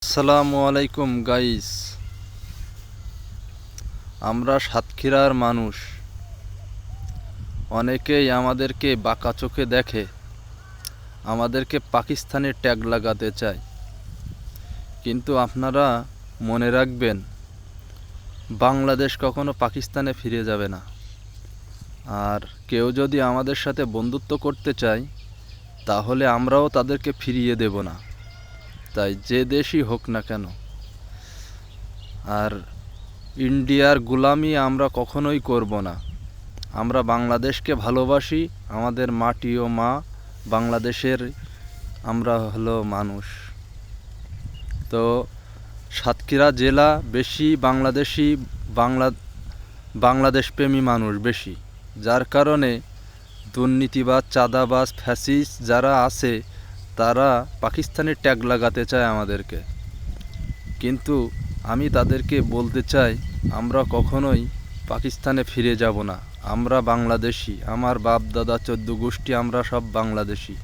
আসসালামু আলাইকুম গাইস। আমরা সাতক্ষীরার মানুষ। অনেকেই আমাদেরকে বাঁকা চোখে দেখে, আমাদেরকে পাকিস্তানের ট্যাগ লাগাতে চায়। কিন্তু আপনারা মনে রাখবেন, বাংলাদেশ কখনো পাকিস্তানে ফিরে যাবে না। আর কেউ যদি আমাদের সাথে বন্ধুত্ব করতে চায়, তাহলে আমরাও তাদেরকে ফিরিয়ে দেব না, তাই যে দেশই হোক না কেন। আর ইন্ডিয়ার গোলামি আমরা কখনোই করব না। আমরা বাংলাদেশকে ভালোবাসি, আমাদের মাটি ও মা বাংলাদেশের, আমরা হলো মানুষ। তো সাতক্ষীরা জেলা বেশি বাংলাদেশপ্রেমী মানুষ বেশি, যার কারণে দুর্নীতিবাজ, চাঁদাবাজ, ফ্যাসিস্ট যারা আছে তারা পাকিস্তানের ট্যাগ লাগাতে চায় আমাদেরকে। কিন্তু আমি তাদেরকে বলতে চাই, আমরা কখনোই পাকিস্তানে ফিরে যাব না। আমরা বাংলাদেশি, আমার বাপ দাদা 14 গোষ্ঠী আমরা সব বাংলাদেশি,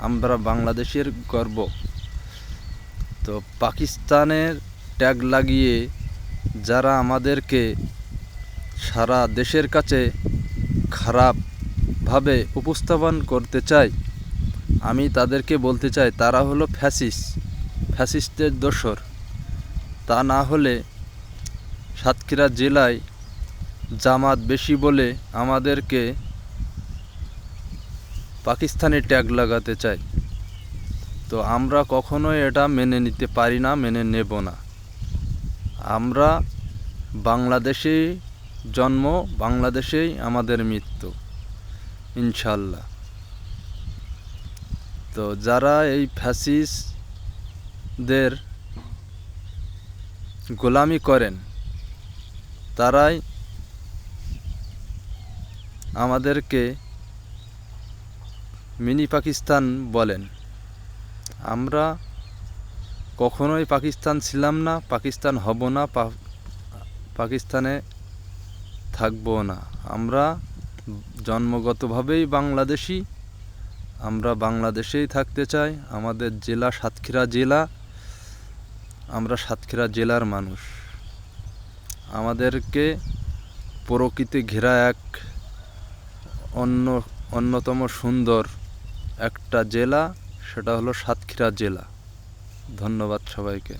আমরা বাংলাদেশের গর্ব। তো পাকিস্তানের ট্যাগ লাগিয়ে যারা আমাদেরকে সারা দেশের কাছে খারাপভাবে উপস্থাপন করতে চায়, আমি তাদেরকে বলতে চাই তারা হলো ফ্যাসিস্টের দোসর। তা না হলে সাতক্ষীরা জেলায় জামাত বেশি বলে আমাদেরকে পাকিস্তানে ট্যাগ লাগাতে চায়। তো আমরা কখনোই এটা মেনে নিতে পারি না, মেনে নেব না। আমরা বাংলাদেশেই জন্ম, বাংলাদেশেই আমাদের মৃত্যু, ইনশাল্লাহ। তো যারা এই ফ্যাসিস্টদের গোলামি করেন, তারাই আমাদেরকে মিনি পাকিস্তান বলেন। আমরা কখনোই পাকিস্তান ছিলাম না, পাকিস্তান হব না, পাকিস্তানে থাকবো না। আমরা জন্মগতভাবেই বাংলাদেশি, আমরা বাংলাদেশেই থাকতে চাই। আমাদের জেলা সাতক্ষীরা জেলা, আমরা সাতক্ষীরা জেলার মানুষ। আমাদেরকে প্রকৃতি ঘেরা এক অন্যতম সুন্দর একটা জেলা, সেটা হলো সাতক্ষীরা জেলা। ধন্যবাদ সবাইকে।